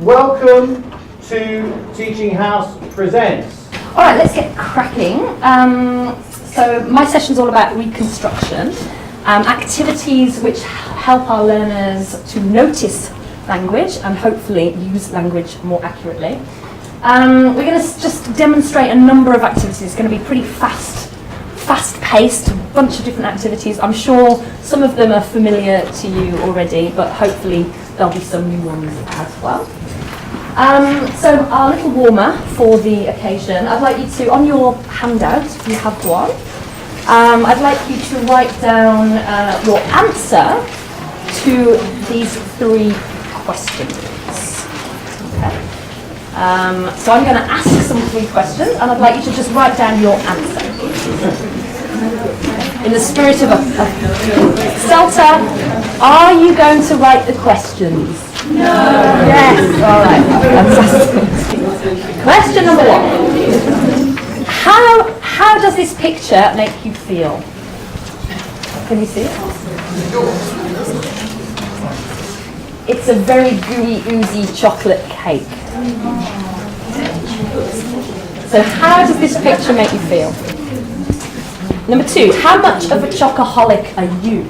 Welcome to Teaching House Presents. All right, let's get cracking. So my session's all about reconstruction, activities which help our learners to notice language and hopefully use language more accurately. We're going to just demonstrate a number of activities. It's going to be pretty fast-paced, a bunch of different activities. I'm sure some of them are familiar to you already, but hopefully there'll be some new ones as well. So our little warmer for the occasion, I'd like you to, on your handout, if you have one, I'd like you to write down your answer to these three questions. Okay. So I'm going to ask some three questions, and I'd like you to just write down your answer. In the spirit of a Celta, are you going to write the questions? No. Yes. All right. Fantastic. Question number one. How does this picture make you feel? Can you see it? It's a very gooey, oozy chocolate cake. So how does this picture make you feel? Number two, how much of a chocoholic are you?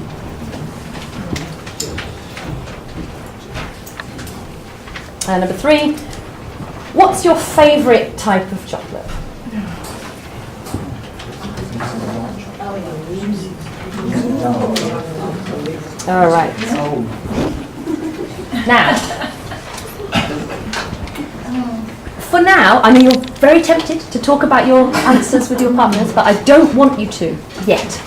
And number three, what's your favourite type of chocolate? All right. Now, for now, I know you're very tempted to talk about your answers with your partners, but I don't want you to yet.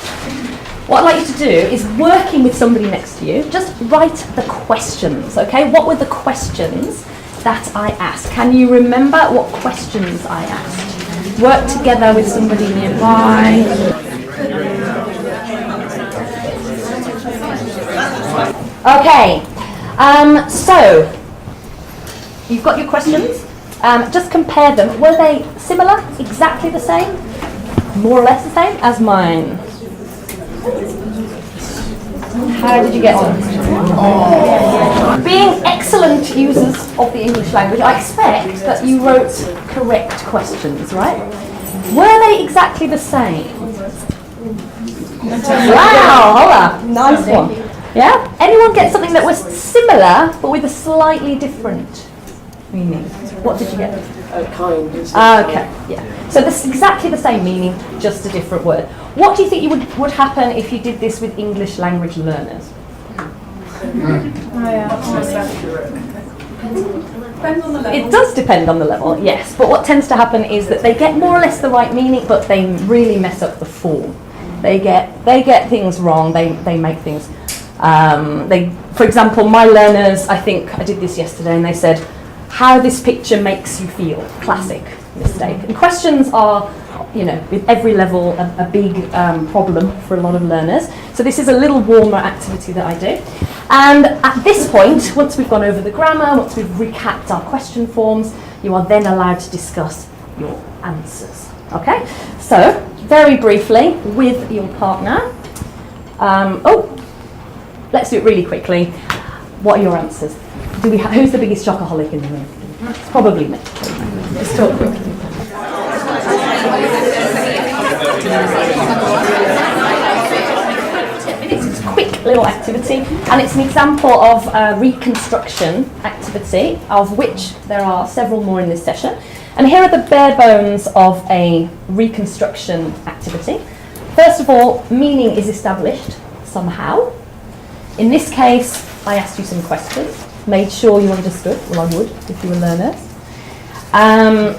What I'd like you to do is, working with somebody next to you, just write the questions, okay? What were the questions that I asked? Can you remember what questions I asked? Work together with somebody nearby. Okay, so you've got your questions. Just compare them. Were they similar, exactly the same, more or less the same as mine? How did you get on? Being excellent users of the English language, I expect that you wrote correct questions, right? Were they exactly the same? Wow, hola, nice one. Yeah? Anyone get something that was similar but with a slightly different meaning? What did you get? Kind. Okay, yeah. So this is exactly the same meaning, just a different word. What do you think would happen if you did this with English language learners? It does depend on the level, yes. But what tends to happen is that they get more or less the right meaning, but they really mess up the form. They get things wrong. They make things. For example, my learners, I think I did this yesterday, and they said, how this picture makes you feel. Classic mistake. And questions are, with every level, a big problem for a lot of learners. So this is a little warmer activity that I do. And at this point, once we've gone over the grammar, once we've recapped our question forms, you are then allowed to discuss your answers. Okay? So, very briefly, with your partner. Let's do it really quickly. What are your answers? Who's the biggest chocoholic in the room? It's probably me. Just talk quickly. It's a quick little activity, and it's an example of a reconstruction activity, of which there are several more in this session. And here are the bare bones of a reconstruction activity. First of all, meaning is established somehow. In this case, I asked you some questions, made sure you understood, well I would if you were learners,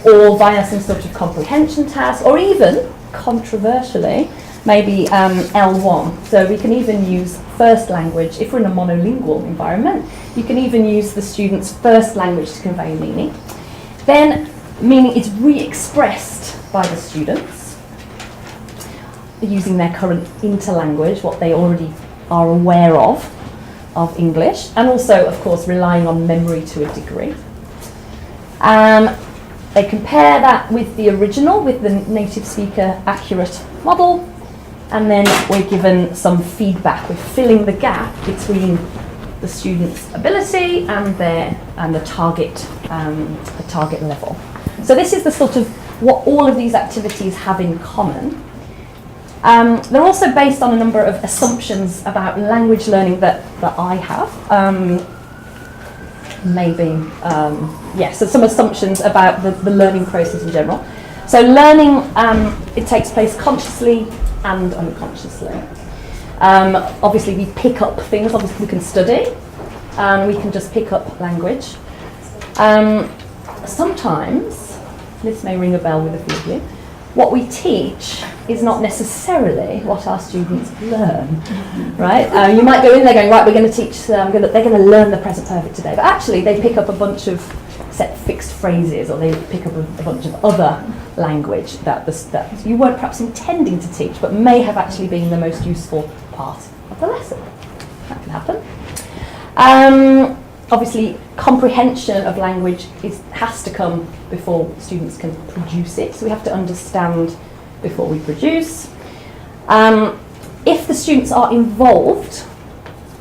or via some sort of comprehension task, or even, controversially, maybe L1. So we can even use first language. If we're in a monolingual environment, you can even use the student's first language to convey meaning. Then meaning is re-expressed by the students using their current interlanguage, what they already are aware of English, and also, of course, relying on memory to a degree. They compare that with the original, with the native speaker accurate model, and then we're given some feedback. We're filling the gap between the student's ability and the target level. So this is the sort of what all of these activities have in common. They're also based on a number of assumptions about language learning that I have. So some assumptions about the learning process in general. So learning, it takes place consciously and unconsciously. Obviously we pick up things, obviously we can study, we can just pick up language. Sometimes, this may ring a bell with a few of you, what we teach is not necessarily what our students learn, right? You might go in there going, right, we're going to teach, they're going to learn the present perfect today, but actually they pick up a bunch of set fixed phrases, or they pick up a bunch of other language that you weren't perhaps intending to teach, but may have actually been the most useful part of the lesson. That can happen. Obviously, comprehension of language has to come before students can produce it, so we have to understand before we produce. If the students are involved,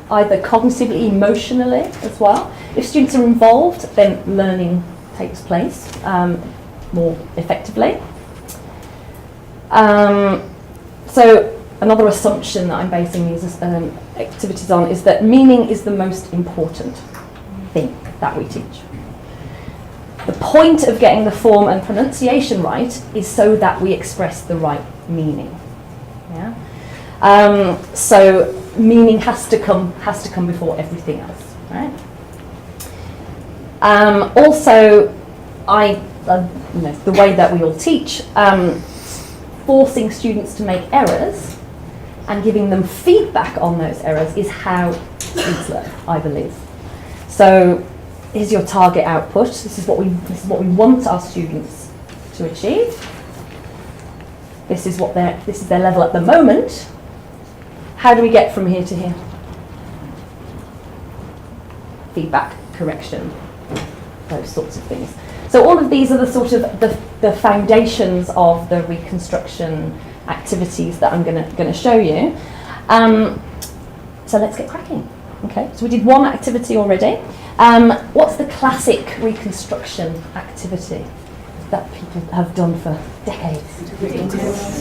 either cognitively, emotionally as well, if students are involved, then learning takes place more effectively. So another assumption that I'm basing these activities on is that meaning is the most important thing that we teach. The point of getting the form and pronunciation right is so that we express the right meaning. Yeah? So meaning has to come before everything else, right? Also, the way that we all teach, forcing students to make errors and giving them feedback on those errors is how students learn, I believe. So here's your target output. This is what we want our students to achieve. This is their level at the moment. How do we get from here to here? Feedback, correction, those sorts of things. So all of these are the sort of the foundations of the Reconstruction activities that I'm going to show you. So let's get cracking. Okay, so we did one activity already. What's the classic Reconstruction activity that people have done for decades?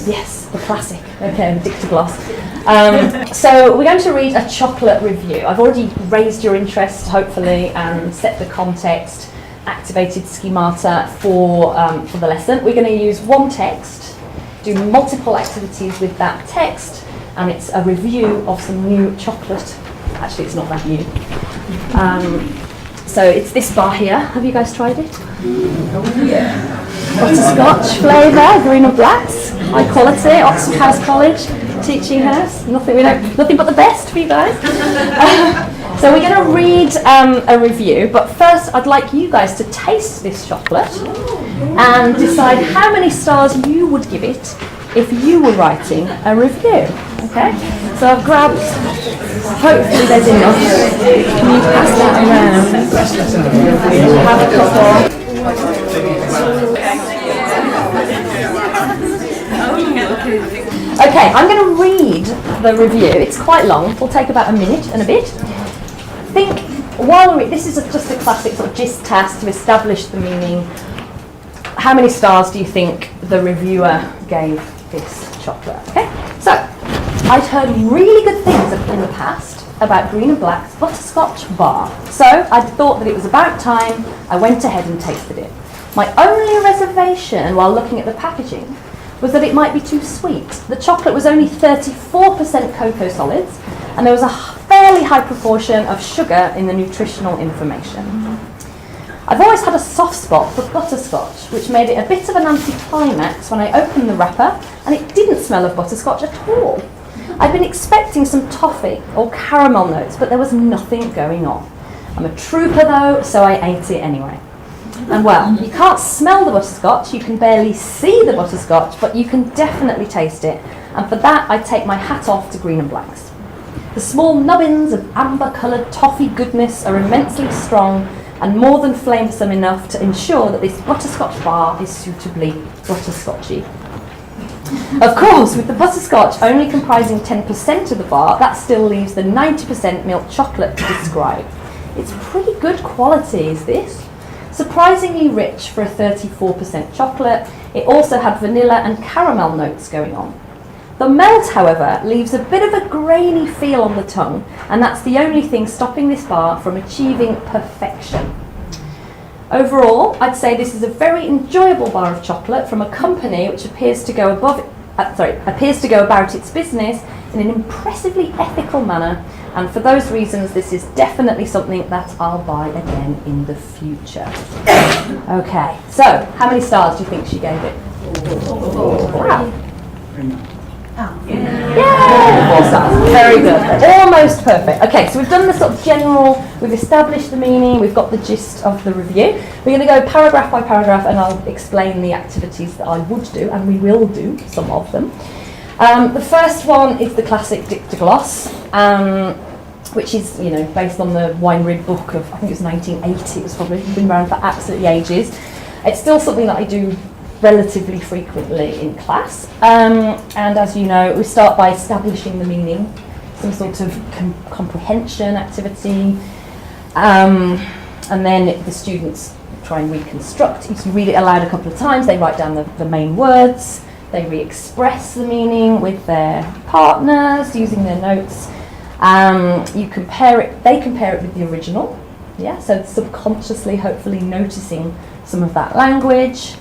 Yes, the classic. Okay, the dictogloss. So we're going to read a chocolate review. I've already raised your interest, hopefully, and set the context, activated schemata for the lesson. We're going to use one text, do multiple activities with that text, and it's a review of some new chocolate. Actually, it's not that new. So it's this bar here. Have you guys tried it? Oh yeah. Butterscotch flavour, green and blacks, high quality, Oxford House College, teaching house. Nothing but the best for you guys. So we're going to read a review, but first I'd like you guys to taste this chocolate and decide how many stars you would give it if you were writing a review. Okay? So I've grabbed, hopefully there's enough. Can you pass that around? Have a couple. Okay, I'm going to read the review. It's quite long. It'll take about a minute and a bit. This is just a classic sort of gist task to establish the meaning. How many stars do you think the reviewer gave this chocolate? Okay, so I'd heard really good things in the past about Green and Black's butterscotch bar, so I thought that it was about time I went ahead and tasted it. My only reservation while looking at the packaging was that it might be too sweet. The chocolate was only 34% cocoa solids, and there was a fairly high proportion of sugar in the nutritional information. I've always had a soft spot for butterscotch, which made it a bit of an anticlimax when I opened the wrapper and it didn't smell of butterscotch at all. I'd been expecting some toffee or caramel notes, but there was nothing going on. I'm a trooper though, so I ate it anyway. And well, you can't smell the butterscotch, you can barely see the butterscotch, but you can definitely taste it. And for that, I take my hat off to Green and Blacks. The small nubbins of amber-coloured toffee goodness are immensely strong and more than flavoursome enough to ensure that this butterscotch bar is suitably butterscotchy. Of course, with the butterscotch only comprising 10% of the bar, that still leaves the 90% milk chocolate to describe. It's pretty good quality, is this? Surprisingly rich for a 34% chocolate. It also had vanilla and caramel notes going on. The melt, however, leaves a bit of a grainy feel on the tongue, and that's the only thing stopping this bar from achieving perfection. Overall, I'd say this is a very enjoyable bar of chocolate from a company which appears to go about its business in an impressively ethical manner, and for those reasons, this is definitely something that I'll buy again in the future. Okay, so how many stars do you think she gave it? Wow. Yeah, 4 stars. Very good. Almost perfect. Okay, so we've done the sort of general, we've established the meaning, we've got the gist of the review. We're going to go paragraph by paragraph and I'll explain the activities that I would do, and we will do some of them. The first one is the classic dictogloss, which is, based on the Weinrib book of, I think it was 1980. It's probably been around for absolutely ages. It's still something that I do relatively frequently in class, and as you know, we start by establishing the meaning, some sort of comprehension activity, and then the students try and reconstruct. You read it aloud a couple of times, they write down the main words, they re-express the meaning with their partners using their notes. They compare it with the original, so subconsciously hopefully noticing some of that language.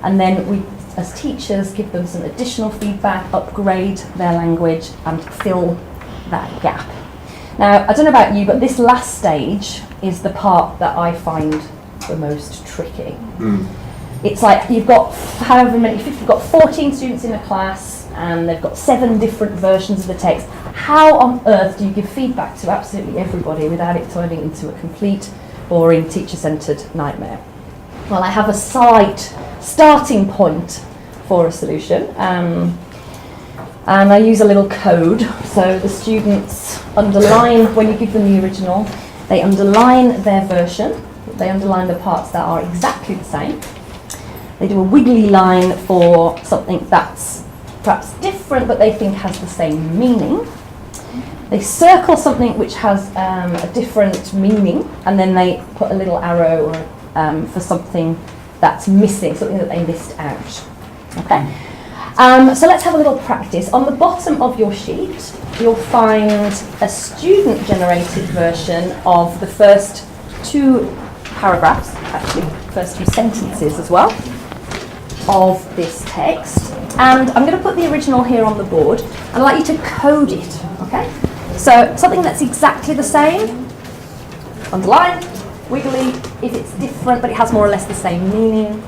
And then we, as teachers, give them some additional feedback, upgrade their language and fill that gap. Now, I don't know about you, but this last stage is the part that I find the most tricky. It's like you've got you've got 14 students in a class and they've got 7 different versions of the text. How on earth do you give feedback to absolutely everybody without it turning into a complete, boring, teacher-centred nightmare? Well, I have a starting point for a solution, and I use a little code. So the students underline, when you give them the original, they underline their version, they underline the parts that are exactly the same. They do a wiggly line for something that's perhaps different but they think has the same meaning. They circle something which has a different meaning, and then they put a little arrow for something that's missing, something that they missed out. Okay. So let's have a little practice. On the bottom of your sheet, you'll find a student-generated version of the first 2 paragraphs, actually, first 2 sentences as well, of this text. And I'm going to put the original here on the board, and I'd like you to code it, okay? So something that's exactly the same, underline, wiggly if it's different, but it has more or less the same meaning,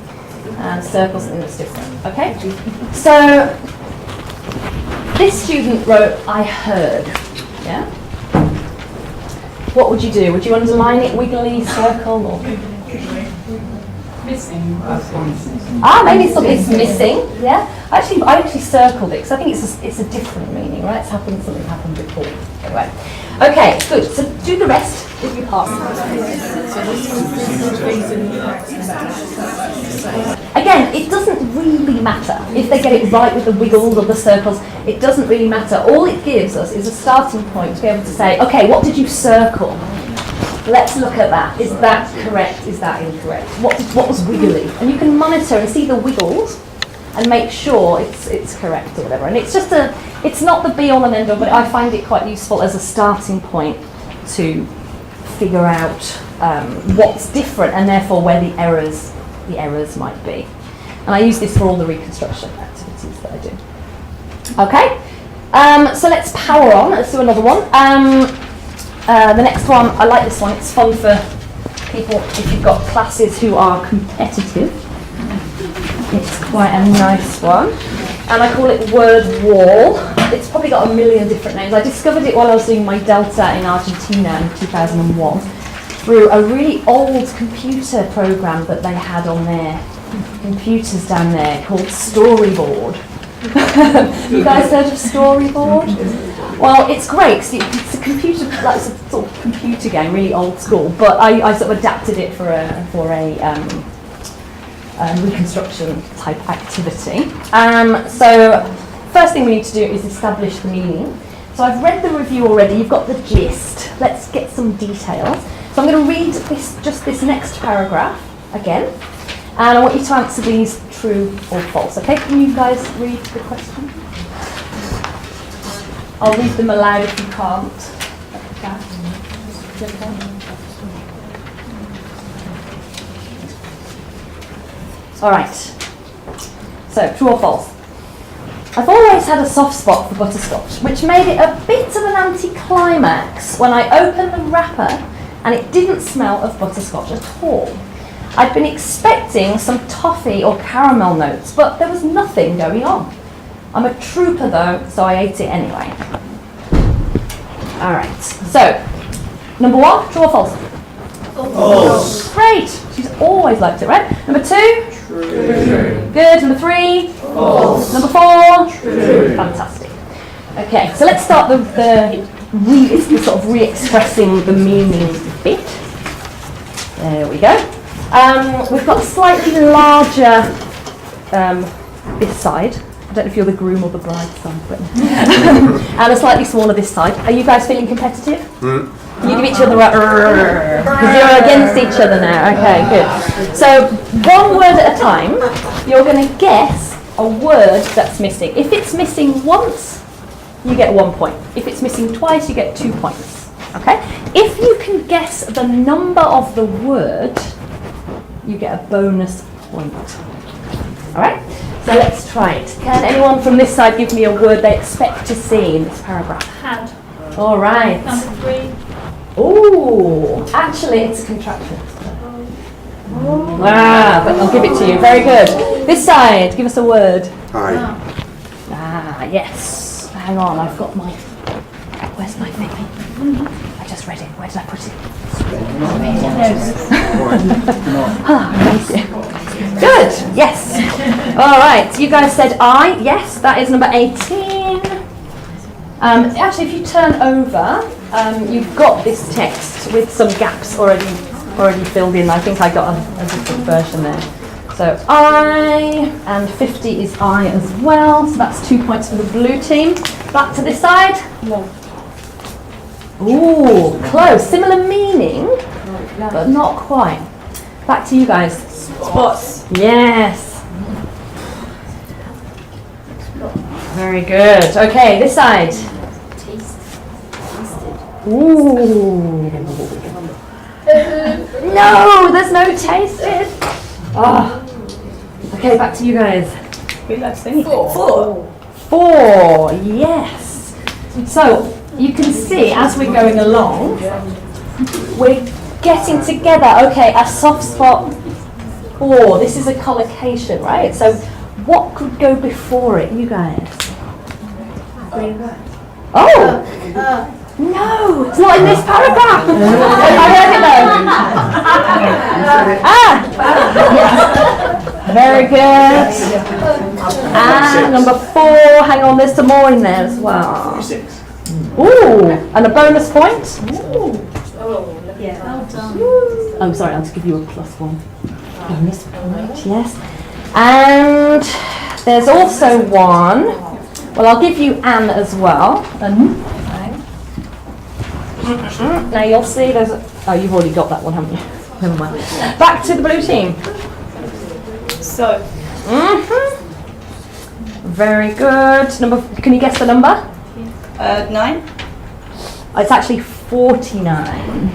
and circle something that's different, okay? So this student wrote, I heard, yeah? What would you do? Would you underline it, wiggly, circle, or? Missing. Maybe something's missing, yeah? I actually circled it, because I think it's a different meaning, right? Something happened before. Anyway. Okay, good. So do the rest with your partner. Again, it doesn't really matter if they get it right with the wiggles or the circles. It doesn't really matter. All it gives us is a starting point to be able to say, okay, what did you circle? Let's look at that. Is that correct? Is that incorrect? What was wiggly? And you can monitor and see the wiggles and make sure it's correct or whatever. And it's not the be all and end all, but I find it quite useful as a starting point to figure out what's different and therefore where the errors might be. And I use this for all the reconstruction activities that I do. Okay, so let's power on. Let's do another one. The next one, I like this one. It's fun for people if you've got classes who are competitive. It's quite a nice one. And I call it Word Wall. It's probably got a million different names. I discovered it while I was doing my Delta in Argentina in 2001 through a really old computer program that they had on their computers down there called Storyboard. You guys heard of Storyboard? Well, it's great because it's a computer, like it's a sort of computer game, really old school. But I sort of adapted it for a reconstruction type activity. So first thing we need to do is establish the meaning. So I've read the review already, you've got the gist. Let's get some details. So I'm going to read this next paragraph again, and I want you to answer these true or false. Okay, can you guys read the question? I'll read them aloud if you can't. All right. So, true or false? I've always had a soft spot for butterscotch, which made it a bit of an anticlimax when I opened the wrapper and it didn't smell of butterscotch at all. I'd been expecting some toffee or caramel notes, but there was nothing going on. I'm a trooper though, so I ate it anyway. All right, so number 1, true or false? False. Great, she's always liked it, right? Number 2? True. Good. Number 3? False. Number 4? True. Fantastic. Okay, so let's start the sort of re-expressing the meaning bit. There we go. We've got a slightly larger this side. I don't know if you're the groom or the bride side, but and a slightly smaller this side. Are you guys feeling competitive? You give each other a because you're against each other now. Okay, good. So one word at a time, you're going to guess a word that's missing. If it's missing once, you get 1 point. If it's missing twice, you get 2 points. Okay? If you can guess the number of the word, you get a bonus point. All right? So let's try it. Can anyone from this side give me a word they expect to see in this paragraph? Had. All right. Number 3. Ooh, actually it's a contraction. Ah, but I'll give it to you. Very good. This side, give us a word. Hi. Ah, yes. Hang on, I've got my... Where's my thing? I just read it. Where did I put it? Ah, thank you. Good, yes. All right, you guys said I. Yes, that is number 18. Actually, if you turn over, you've got this text with some gaps already filled in. I think I got a different version there. So I, and 50 is I as well. So that's 2 points for the blue team. Back to this side. No. Ooh, close. Similar meaning, but not quite. Back to you guys. Spots. Yes. Very good. Okay, this side. Ooh. No, there's no tasted. Oh. Okay, back to you guys. Four. Yes. So you can see as we're going along, we're getting together. Okay, a soft spot. Oh, this is a collocation, right? So what could go before it, you guys? Oh! No, it's not in this paragraph. I heard it though. Very good. And number 4, hang on, there's some more in there as well. Ooh, and a bonus point. Well done. I'm sorry, I'll just give you a +1. Bonus point, yes. And there's also one. Well, I'll give you Anne as well. Now you'll see there's oh, you've already got that one, haven't you? Never mind. Back to the blue team. So. Very good. Can you guess the number? 9. It's actually 49.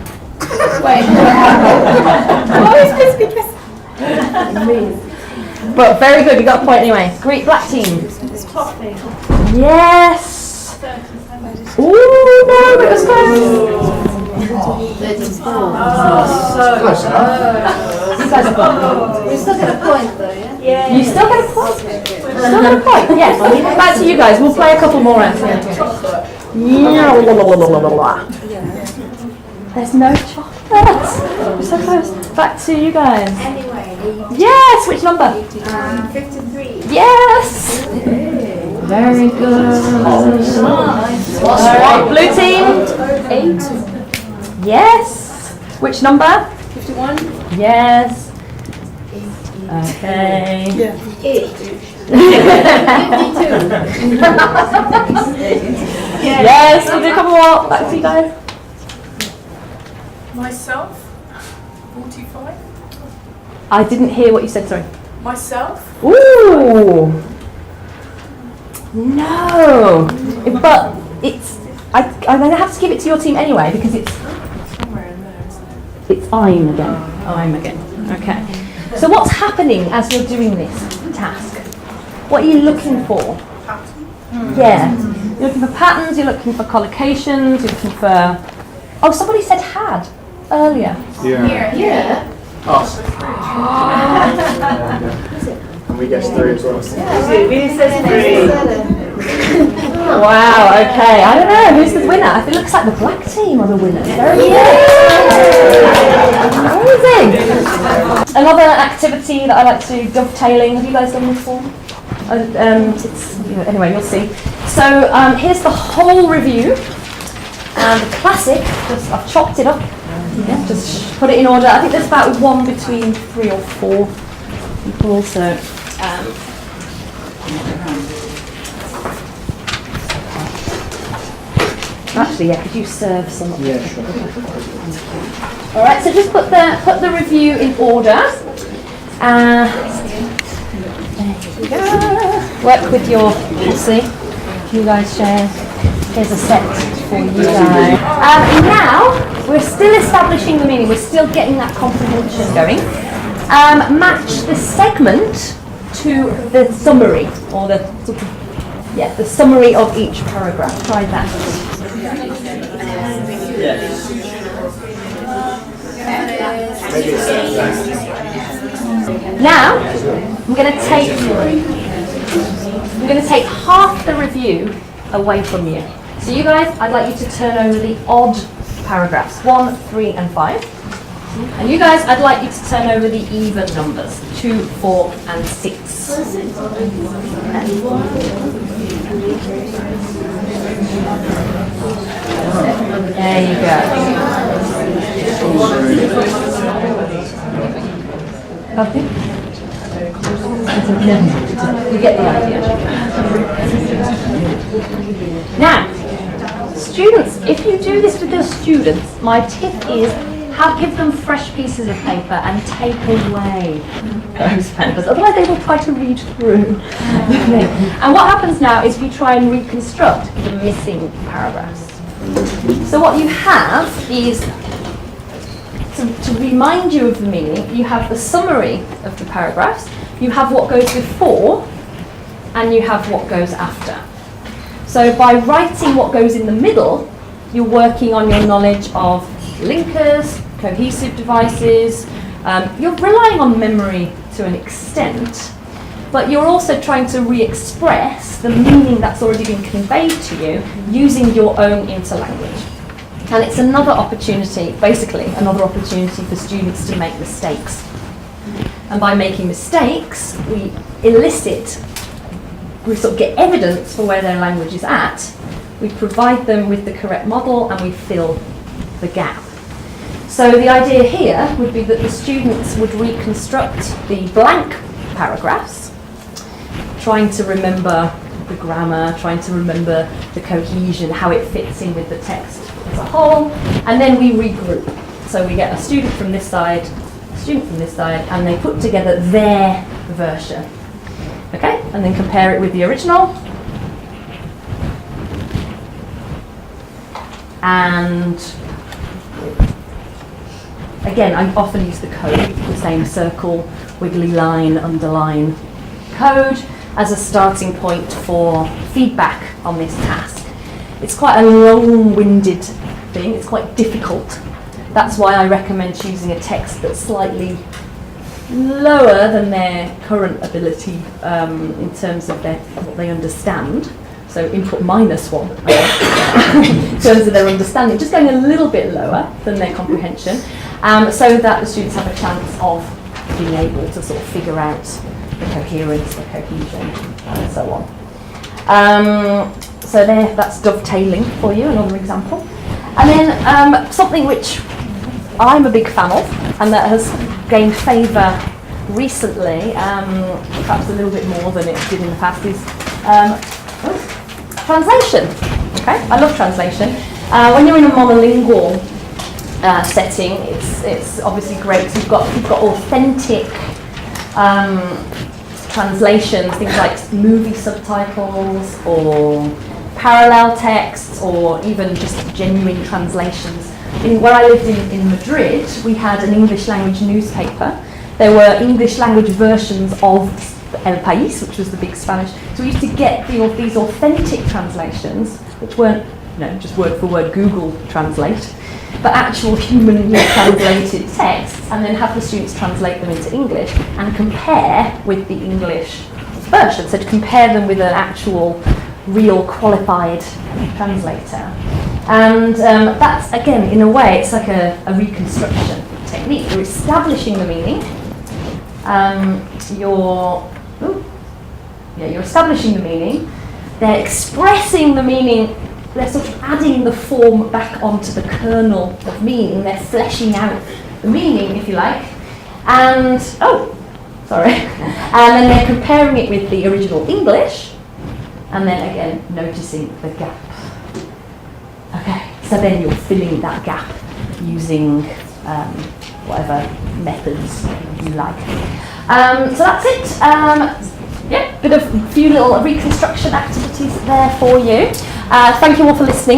Wait. But very good, you got a point anyway. Great, black team. Yes. Ooh, no, it was close. Close enough. You guys have got We still get a point though, yeah? You still get a point? Still get a point, yes. Back to you guys, we'll play a couple more rounds. There's no chocolate. We're so close. Back to you guys. Yes, which number? 53. Yes. Very good. Alright, blue team. 8. Yes. Which number? 51. Yes. Okay. Yes, we'll do a couple more. Back to you guys. Myself, 45. I didn't hear what you said, sorry. Myself, Ooh! No! But it's... I'm going to have to give it to your team anyway because it's... somewhere in there, isn't it? It's I'm again. I'm again. Okay. So what's happening as you're doing this task? What are you looking for? Yeah. You're looking for patterns, you're looking for collocations, you're looking for... Oh, somebody said had earlier. Yeah. Us. And we guessed 3 as well. Wow, okay. I don't know, who's the winner? It looks like the black team are the winners. Very amazing. Another activity that I like to do, dovetailing. Have you guys done this before? Anyway, you'll see. So here's the whole review. And the classic, I've chopped it up. Yeah, just put it in order. I think there's about one between 3 or 4 people. So. Actually, yeah, could you serve some? Yeah, sure. All right, so just put the review in order. There you go. Work with your posse. You guys share. Here's a set for you guys. Now we're still establishing the meaning. We're still getting that comprehension going. Match the segment to the summary, or the sort of the summary of each paragraph. Try that. Now I'm going to take half the review away from you. So you guys, I'd like you to turn over the odd paragraphs, 1, 3, and 5. And you guys, I'd like you to turn over the even numbers, 2, 4, and 6. There you go. Okay. You get the idea. Now, students, if you do this with your students, my tip is give them fresh pieces of paper and take away those papers. Otherwise they will try to read through. And what happens now is we try and reconstruct the missing paragraphs. So what you have is, to remind you of the meaning, you have the summary of the paragraphs, you have what goes before, and you have what goes after. So by writing what goes in the middle, you're working on your knowledge of linkers, cohesive devices. You're relying on memory to an extent, but you're also trying to re-express the meaning that's already been conveyed to you using your own interlanguage. And it's another opportunity, basically another opportunity for students to make mistakes. And by making mistakes, we sort of get evidence for where their language is at, we provide them with the correct model, and we fill the gap. So the idea here would be that the students would reconstruct the blank paragraphs, trying to remember the grammar, trying to remember the cohesion, how it fits in with the text as a whole, and then we regroup. So we get a student from this side, a student from this side, and they put together their version. Okay, and then compare it with the original. And again, I often use the code, the same circle, wiggly line, underline code as a starting point for feedback on this task. It's quite a long-winded thing, it's quite difficult. That's why I recommend choosing a text that's slightly lower than their current ability in terms of what they understand. So input -1 in terms of their understanding, just going a little bit lower than their comprehension, so that the students have a chance of being able to sort of figure out the coherence, the cohesion, and so on. So there, that's dovetailing for you, another example. And then something which I'm a big fan of, and that has gained favour recently, perhaps a little bit more than it did in the past, is translation. Okay, I love translation. When you're in a monolingual setting, it's obviously great. So you've got authentic translations, things like movie subtitles or parallel texts, or even just genuine translations. When I lived in Madrid, we had an English language newspaper. There were English language versions of El País, which was the big Spanish. So we used to get these authentic translations, which weren't just word for word Google Translate, but actual humanly translated texts, and then have the students translate them into English and compare with the English version. So to compare them with an actual, real, qualified translator. And that's, again, in a way, it's like a reconstruction technique. You're establishing the meaning. You're establishing the meaning. They're expressing the meaning. They're sort of adding the form back onto the kernel of meaning. They're fleshing out the meaning, if you like. And, and then they're comparing it with the original English, and then again, noticing the gap. Okay, so then you're filling that gap using whatever methods you like. So that's it. Few little reconstruction activities there for you. Thank you all for listening.